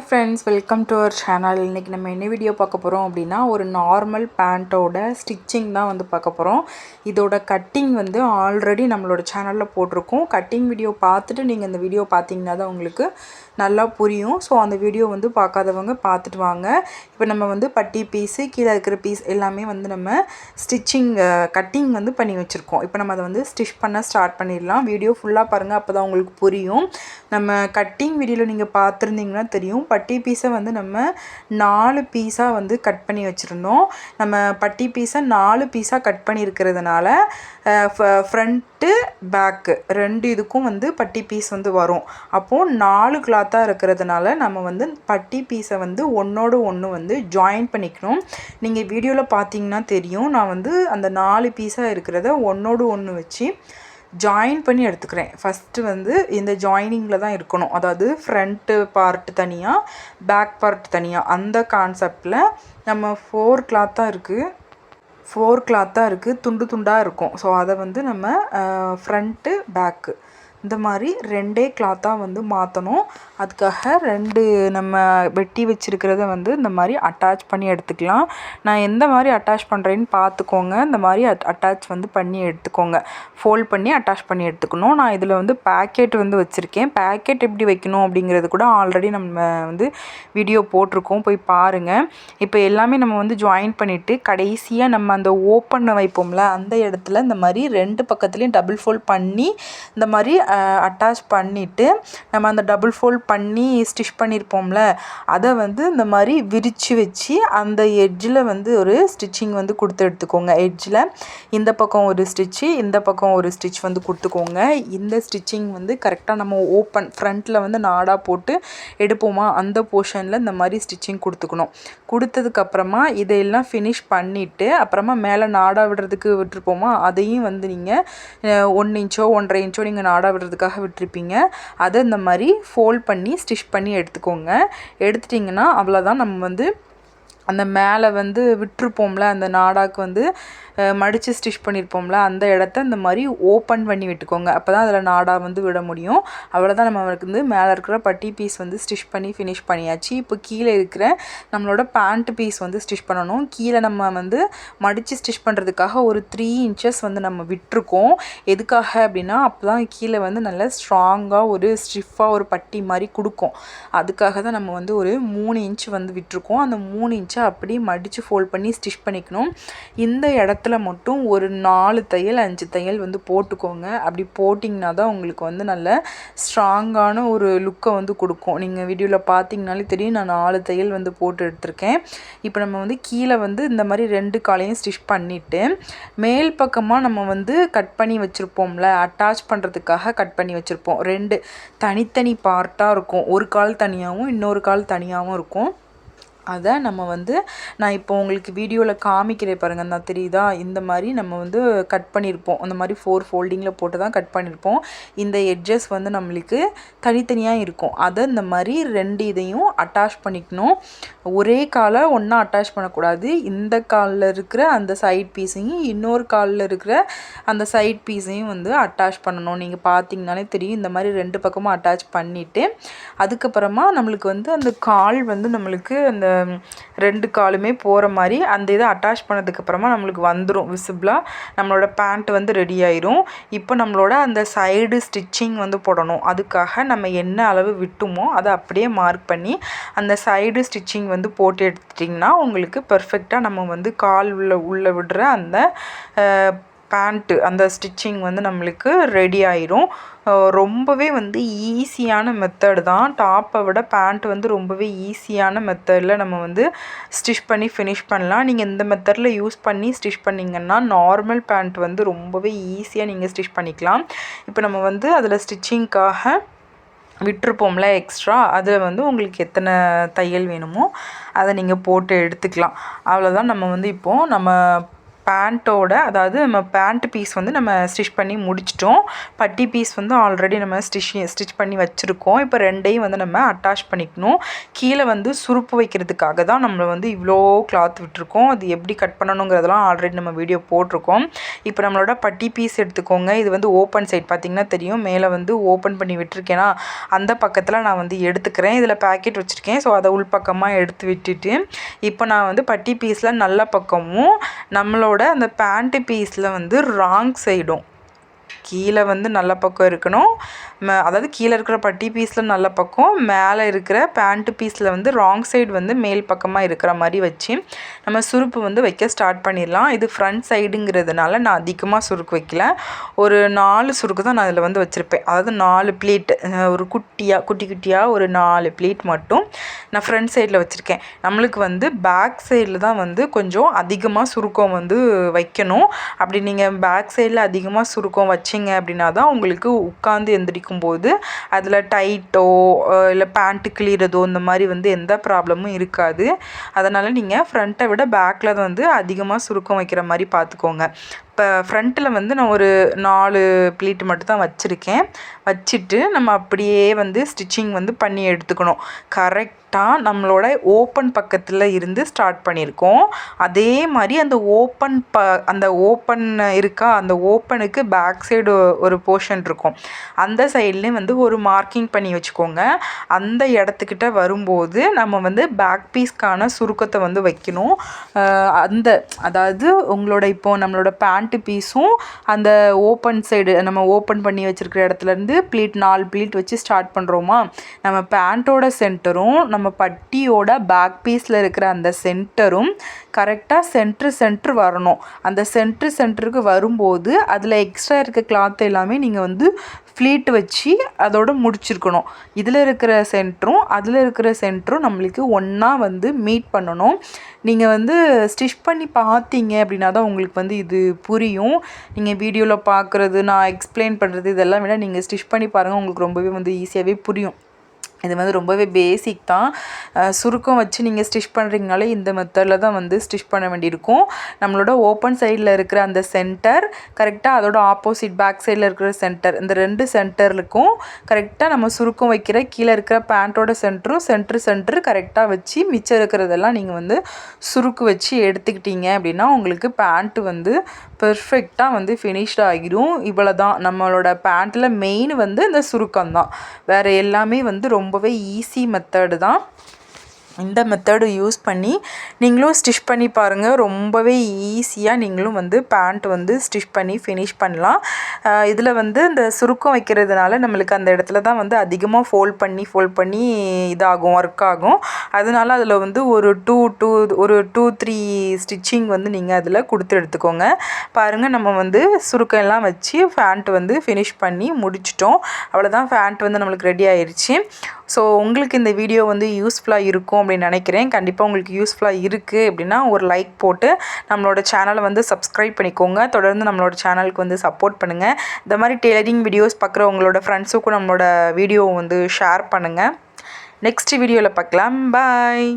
Friends, welcome to our channel. இன்றைக்கி நம்ம என்ன வீடியோ பார்க்க போகிறோம் அப்படின்னா, ஒரு நார்மல் பேண்ட்டோட ஸ்டிச்சிங் தான் வந்து பார்க்க போகிறோம். இதோட கட்டிங் வந்து ஆல்ரெடி நம்மளோட சேனலில் போட்டிருக்கோம். கட்டிங் வீடியோ பார்த்துட்டு நீங்கள் இந்த வீடியோ பார்த்தீங்கன்னா தான் உங்களுக்கு நல்லா புரியும். ஸோ அந்த வீடியோ வந்து பார்க்காதவங்க பார்த்துட்டு வாங்க. இப்போ நம்ம வந்து பட்டி பீஸு, கீழே இருக்கிற பீஸ் எல்லாமே வந்து நம்ம ஸ்டிச்சிங் கட்டிங் வந்து பண்ணி வச்சுருக்கோம். இப்போ நம்ம அதை வந்து ஸ்டிச் பண்ண ஸ்டார்ட் பண்ணிடலாம். வீடியோ ஃபுல்லாக பாருங்கள், அப்போ தான் உங்களுக்கு புரியும். நம்ம கட்டிங் வீடியோவில் நீங்கள் பார்த்துருந்தீங்கன்னா தெரியும், பட்டி பீஸை வந்து நம்ம 4 பீஸாக வந்து கட் பண்ணி வச்சுருந்தோம். நம்ம பட்டி பீஸை 4 பீஸாக கட் பண்ணியிருக்கிறதுனால ஃப்ரண்ட்டு பேக்கு 2 இதுக்கும் வந்து பட்டி பீஸ் வந்து வரும். அப்போது 4 கிளாத்தாக இருக்கிறதுனால நம்ம வந்து பட்டி பீஸை வந்து ஒன்றோடு ஒன்று வந்து ஜாயின் பண்ணிக்கணும். நீங்கள் வீடியோவில் பார்த்தீங்கன்னா தெரியும், நான் வந்து அந்த 4 பீஸாக இருக்கிறத ஒன்றோடு ஒன்று வச்சு ஜாயின் பண்ணி எடுத்துக்கிறேன். ஃபஸ்ட்டு வந்து இந்த ஜாயினிங்கில் தான் இருக்கணும், அதாவது ஃப்ரண்ட்டு பார்ட் தனியாக பேக் பார்ட் தனியாக, அந்த கான்செப்டில் நம்ம 4 கிளாத்தாக இருக்குது, துண்டு துண்டாக இருக்கும். ஸோ அதை வந்து நம்ம ஃப்ரண்ட்டு பேக்கு இந்த மாதிரி 2 கிளாத்தாக வந்து மாற்றணும். அதுக்காக 2 நம்ம வெட்டி வச்சுருக்கிறத வந்து இந்த மாதிரி அட்டாச் பண்ணி எடுத்துக்கலாம். நான் எந்த மாதிரி அட்டாச் பண்ணுறேன்னு பார்த்துக்கோங்க. இந்த மாதிரி அட்டாச் வந்து பண்ணி எடுத்துக்கோங்க. ஃபோல்ட் பண்ணி அட்டாச் பண்ணி எடுத்துக்கணும். நான் இதில் வந்து பேக்கெட் வந்து வச்சுருக்கேன். பேக்கெட் எப்படி வைக்கணும் அப்படிங்கிறது கூட ஆல்ரெடி நம்ம வந்து வீடியோ போட்டிருக்கோம், போய் பாருங்கள். இப்போ எல்லாமே நம்ம வந்து ஜாயின் பண்ணிவிட்டு கடைசியாக நம்ம அந்த ஓப்பன் வைப்போம்ல, அந்த இடத்துல இந்த மாதிரி 2 பக்கத்துலேயும் டபுள் ஃபோல்ட் பண்ணி இந்த மாதிரி அட்டாச் பண்ணிவிட்டு நம்ம அந்த டபுள் ஃபோல்ட் பண்ணி ஸ்டிச் பண்ணியிருப்போம்ல, அதை வந்து இந்த மாதிரி விரித்து வச்சு அந்த எட்ஜில் வந்து ஒரு ஸ்டிச்சிங் வந்து கொடுத்து எடுத்துக்கோங்க. எட்ஜில் இந்த பக்கம் ஒரு ஸ்டிச்சு, இந்த பக்கம் ஒரு ஸ்டிச் வந்து கொடுத்துக்கோங்க. இந்த ஸ்டிச்சிங் வந்து கரெக்டாக நம்ம ஓப்பன் ஃப்ரண்ட்டில் வந்து நாடாக போட்டு எடுப்போமா, அந்த போர்ஷனில் இந்த மாதிரி ஸ்டிச்சிங் கொடுத்துக்கணும். கொடுத்ததுக்கப்புறமா இதையெல்லாம் ஃபினிஷ் பண்ணிவிட்டு அப்புறமா மேலே நாடா விடுறதுக்கு விட்டுருப்போமா, அதையும் வந்து நீங்கள் 1 இன்ச்சோ 1.5 இன்ச்சோ நீங்கள் நாடா விடுறதுக்காக விட்டுருப்பீங்க. அதை இந்த மாதிரி ஃபோல்ட் பண்ணி ஸ்டிச் பண்ணி எடுத்துக்கோங்க. எடுத்துட்டிங்கன்னா அவ்வளோதான். நம்ம வந்து அந்த மேலே வந்து விட்டுருப்போம்ல, அந்த நாடாக்கு வந்து மடித்து ஸ்டிச் பண்ணியிருப்போம்ல, அந்த இடத்த இந்த மாதிரி ஓப்பன் பண்ணி விட்டுக்கோங்க. அப்போ தான் அதில் நாடா வந்து விட முடியும். அவ்வளோதான். நம்ம வந்து மேலே இருக்கிற பட்டி பீஸ் வந்து ஸ்டிச் பண்ணி ஃபினிஷ் பண்ணியாச்சு. இப்போ கீழே இருக்கிற நம்மளோட பேண்ட் பீஸ் வந்து ஸ்டிச் பண்ணணும். கீழே நம்ம வந்து மடித்து ஸ்டிச் பண்ணுறதுக்காக ஒரு 3 இன்ச்சஸ் வந்து நம்ம விட்டுருக்கோம். எதுக்காக அப்படின்னா, அப்போ தான் கீழே வந்து நல்லா ஸ்ட்ராங்காக ஒரு ஸ்டிஃபாக ஒரு பட்டி மாதிரி கொடுக்கும். அதுக்காக தான் நம்ம வந்து ஒரு 3 இன்ச் வந்து விட்டுருக்கோம். அந்த 3 இன்ச்சை அப்படியே மடித்து ஃபோல்ட் பண்ணி ஸ்டிச் பண்ணிக்கணும். இந்த இடத்துல மட்டும் ஒரு 4 தையல் 5 தையல் வந்து போட்டுக்கோங்க. அப்படி போட்டிங்கன்னா தான் உங்களுக்கு வந்து நல்ல ஸ்ட்ராங்கான ஒரு லுக்கை வந்து கொடுக்கும். நீங்கள் வீடியோவில் பார்த்தீங்கனாலே தெரியும், நான் 4 தையல் வந்து போட்டு எடுத்திருக்கேன். இப்போ நம்ம வந்து கீழே வந்து இந்த மாதிரி 2 காலையும் ஸ்டிச் பண்ணிவிட்டு மேல் பக்கமாக நம்ம வந்து கட் பண்ணி வச்சுருப்போம்ல, அட்டாச் பண்ணுறதுக்காக கட் பண்ணி வச்சுருப்போம். 2 தனித்தனி பார்ட்டாக இருக்கும். ஒரு கால் தனியாகவும் இன்னொரு கால் தனியாகவும் இருக்கும். அதை நம்ம வந்து நான் இப்போ உங்களுக்கு வீடியோவில் காமிக்கிறேன் பாருங்கள், நான் தெரியுதா, இந்த மாதிரி நம்ம வந்து கட் பண்ணியிருப்போம். அந்த மாதிரி 4 ஃபோல்டிங்கில் போட்டு தான் கட் பண்ணியிருப்போம். இந்த எட்ஜஸ் வந்து நம்மளுக்கு தனித்தனியாக இருக்கும். அதை இந்த மாதிரி 2 இதையும் அட்டாச் பண்ணிக்கணும். ஒரே காலை ஒன்றா அட்டாச் பண்ணக்கூடாது. இந்த காலில் இருக்கிற அந்த சைட் பீஸையும் இன்னொரு காலில் இருக்கிற அந்த சைட் பீஸையும் வந்து அட்டாச் பண்ணணும். நீங்கள் பார்த்தீங்கனாலே தெரியும், இந்த மாதிரி 2 பக்கமும் அட்டாச் பண்ணிவிட்டு அதுக்கப்புறமா நம்மளுக்கு வந்து அந்த கால் வந்து நம்மளுக்கு அந்த 2 காலுமே போகிற மாதிரி அந்த இதை அட்டாச் பண்ணதுக்கப்புறமா நம்மளுக்கு வந்துடும் விசிபிளாக. நம்மளோட பேண்ட் வந்து ரெடி ஆயிரும். இப்போ நம்மளோட அந்த சைடு ஸ்டிச்சிங் வந்து போடணும். அதுக்காக நம்ம என்ன அளவு விட்டுமோ அதை அப்படியே மார்க் பண்ணி அந்த சைடு ஸ்டிச்சிங் வந்து போட்டு எடுத்துட்டிங்கன்னா உங்களுக்கு பெர்ஃபெக்டாக நம்ம வந்து கால் உள்ள விடுற அந்த பேண்ட்டு அந்த ஸ்டிச்சிங் வந்து நம்மளுக்கு ரெடி ஆயிரும். ரொம்பவே வந்து ஈஸியான மெத்தட் தான். டாப்பை விட பேண்ட் வந்து ரொம்பவே ஈஸியான மெத்தடில் நம்ம வந்து ஸ்டிச் பண்ணி ஃபினிஷ் பண்ணலாம். நீங்கள் இந்த மெத்தடில் யூஸ் பண்ணி ஸ்டிச் பண்ணிங்கன்னா நார்மல் பேண்ட் வந்து ரொம்பவே ஈஸியாக நீங்கள் ஸ்டிச் பண்ணிக்கலாம். இப்போ நம்ம வந்து அதில் ஸ்டிச்சிங்க்காக விட்டுருப்போம்ல எக்ஸ்ட்ரா, அதில் வந்து உங்களுக்கு எத்தனை தையல் வேணுமோ அதை நீங்கள் போட்டு எடுத்துக்கலாம். அவ்வளோதான். நம்ம வந்து இப்போது நம்ம பேண்ட்டோட அதாவது நம்ம பேண்ட் பீஸ் வந்து நம்ம ஸ்டிச் பண்ணி முடிச்சிட்டோம். பட்டி பீஸ் வந்து ஆல்ரெடி நம்ம ஸ்டிச் பண்ணி வச்சுருக்கோம். இப்போ ரெண்டையும் வந்து நம்ம அட்டாச் பண்ணிக்கணும். கீழே வந்து சுருப்பு வைக்கிறதுக்காக தான் நம்ம வந்து இவ்வளோ கிளாத் விட்டுருக்கோம். அது எப்படி கட் பண்ணணுங்கிறதெல்லாம் ஆல்ரெடி நம்ம வீடியோ போட்டிருக்கோம். இப்போ நம்மளோட பட்டி பீஸ் எடுத்துக்கோங்க. இது வந்து ஓப்பன் சைட் பார்த்திங்கன்னா தெரியும். மேலே வந்து ஓப்பன் பண்ணி விட்டுருக்கேன்னா அந்த பக்கத்தில் நான் வந்து எடுத்துக்கிறேன். இதில் பேக்கெட் வச்சுருக்கேன். ஸோ அதை உள்பக்கமாக எடுத்து விட்டுட்டு இப்போ நான் வந்து பட்டி பீஸில் நல்ல பக்கமும் நம்மளோட அந்த பேண்ட்டு பீஸில் வந்து ராங் சைடும் கீழே வந்து நல்ல பக்கம் இருக்கணும். அதாவது கீழே இருக்கிற பட்டி பீஸில் நல்ல பக்கம், மேலே இருக்கிற பேண்ட்டு பீஸில் வந்து ராங் சைடு வந்து மேல் பக்கமாக இருக்கிற மாதிரி வச்சு நம்ம சுருப்பு வந்து வைக்க ஸ்டார்ட் பண்ணிடலாம். இது ஃப்ரண்ட் சைடுங்கிறதுனால நான் அதிகமாக சுருக்கு வைக்கல. ஒரு 4 சுருக்கு தான் நான் இதில் வந்து வச்சுருப்பேன். அதாவது 4 ப்ளீட், ஒரு குட்டி குட்டியாக ஒரு 4 ப்ளீட் மட்டும் நான் ஃப்ரண்ட் சைடில் வச்சுருக்கேன். நம்மளுக்கு வந்து பேக் சைடில் தான் வந்து கொஞ்சம் அதிகமாக சுருக்கம் வந்து வைக்கணும். அப்படி நீங்கள் பேக் சைடில் அதிகமாக சுருக்கம் வச்சிங்க அப்படின்னா தான் உங்களுக்கு உட்காந்து எந்திரிக்கும் போது அதில் டைட்டோ இல்லை பேண்ட்டு கிளியறதோ இந்த மாதிரி வந்து எந்த ப்ராப்ளமும் இருக்காது. அதனால் நீங்கள் ஃப்ரண்ட்டை விட பேக்கில் வந்து அதிகமாக சுருக்கம் வைக்கிற மாதிரி பார்த்துக்கோங்க. இப்போ ஃப்ரண்ட்டில் வந்து நான் ஒரு 4 ப்ளீட் மட்டும் தான் வச்சுருக்கேன். வச்சுட்டு நம்ம அப்படியே வந்து ஸ்டிச்சிங் வந்து பண்ணி எடுத்துக்கணும். கரெக்டாக நம்மளோட ஓப்பன் பக்கத்தில் இருந்து ஸ்டார்ட் பண்ணியிருக்கோம். அதே மாதிரி அந்த ஓப்பன் இருக்கா, அந்த ஓப்பனுக்கு பேக் சைடு ஒரு போர்ஷன் இருக்கும். அந்த சைட்லேயும் வந்து ஒரு மார்க்கிங் பண்ணி வச்சுக்கோங்க. அந்த இடத்துக்கிட்ட வரும்போது நம்ம வந்து பேக் பீஸ்க்கான சுருக்கத்தை வந்து வைக்கணும். அதாவது உங்களோட இப்போது நம்மளோட பேண்ட் பீஸும் அந்த ஓப்பன் சைடு நம்ம ஓப்பன் பண்ணி வச்சிருக்கிற இடத்துலேருந்து 4 ப்ளீட் வச்சு ஸ்டார்ட் பண்ணுறோமா, நம்ம பேண்ட்டோட சென்டரும் நம்ம பட்டியோட பேக் பீஸில் இருக்கிற அந்த சென்டரும் கரெக்டாக சென்ட்ரு வரணும். அந்த சென்டருக்கு வரும்போது அதில் எக்ஸ்ட்ரா இருக்க கிளாத் எல்லாமே நீங்கள் வந்து ஃப்ளீட் வச்சு அதோடு முடிச்சிருக்கணும். இதில் இருக்கிற சென்டரும் அதில் இருக்கிற சென்டரும் நம்மளுக்கு ஒன்றா வந்து மீட் பண்ணணும். நீங்கள் வந்து ஸ்டிச் பண்ணி பார்த்தீங்க அப்படின்னா தான் உங்களுக்கு வந்து இது புரியும். நீங்கள் வீடியோவில் பார்க்குறது, நான் எக்ஸ்பிளைன் பண்ணுறது இதெல்லாம் விட நீங்கள் ஸ்டிச் பண்ணி பாருங்கள், உங்களுக்கு ரொம்பவே வந்து ஈஸியாகவே புரியும். இது வந்து ரொம்பவே பேசிக் தான். சுருக்கம் வச்சு நீங்கள் ஸ்டிச் பண்ணுறீங்கனாலே இந்த மெத்தடில் தான் வந்து ஸ்டிச் பண்ண வேண்டியிருக்கும். நம்மளோட ஓப்பன் சைடில் இருக்கிற அந்த சென்டர் கரெக்டாக அதோட ஆப்போசிட் பேக் சைடில் இருக்கிற சென்டர், இந்த 2 சென்டருக்கும் கரெக்டாக நம்ம சுருக்கம் வைக்கிற கீழே இருக்கிற பேண்ட்டோட சென்ட்ரு கரெக்டாக வச்சு மிச்சம் இருக்கிறதெல்லாம் நீங்கள் வந்து சுருக்கு வச்சு எடுத்துக்கிட்டீங்க அப்படின்னா உங்களுக்கு பேண்ட்டு வந்து பெர்ஃபெக்டாக வந்து ஃபினிஷ்ட் ஆகிடும். இவ்வளோ தான் நம்மளோட பேண்ட்டில் மெயின் வந்து இந்த சுருக்கம் தான். வேறு எல்லாமே வந்து ரொம்பவே ஈஸி மெத்தடு தான். இந்த மெத்தடு யூஸ் பண்ணி நீங்களும் ஸ்டிச் பண்ணி பாருங்கள். ரொம்பவே ஈஸியாக நீங்களும் வந்து பேண்ட் வந்து ஸ்டிச் பண்ணி ஃபினிஷ் பண்ணலாம். இதில் வந்து இந்த சுருக்கம் வைக்கிறதுனால நம்மளுக்கு அந்த இடத்துல தான் வந்து அதிகமாக ஃபோல்ட் பண்ணி இதாகும், ஒர்க் ஆகும். அதனால அதில் வந்து ஒரு 2-3 ஸ்டிச்சிங் வந்து நீங்கள் அதில் கொடுத்து எடுத்துக்கோங்க. பாருங்கள், நம்ம வந்து சுருக்கம் எல்லாம் வச்சு பேண்ட் வந்து ஃபினிஷ் பண்ணி முடிச்சிட்டோம். அவ்வளோதான், பேண்ட் வந்து நம்மளுக்கு ரெடி ஆயிடுச்சு. ஸோ உங்களுக்கு இந்த வீடியோ வந்து யூஸ்ஃபுல்லாக இருக்கும் அப்படின்னு நினைக்கிறேன். கண்டிப்பாக உங்களுக்கு யூஸ்ஃபுல்லாக இருக்குது அப்படின்னா ஒரு லைக் போட்டு நம்மளோட சேனலை வந்து சப்ஸ்கிரைப் பண்ணிக்கோங்க. தொடர்ந்து நம்மளோட சேனலுக்கு வந்து சப்போர்ட் பண்ணுங்கள். இந்த மாதிரி டெய்லரிங் வீடியோஸ் பார்க்குற உங்களோட ஃப்ரெண்ட்ஸுக்கும் நம்மளோட வீடியோவை வந்து ஷேர் பண்ணுங்கள். நெக்ஸ்ட் வீடியோவில் பார்க்கலாம். பாய்.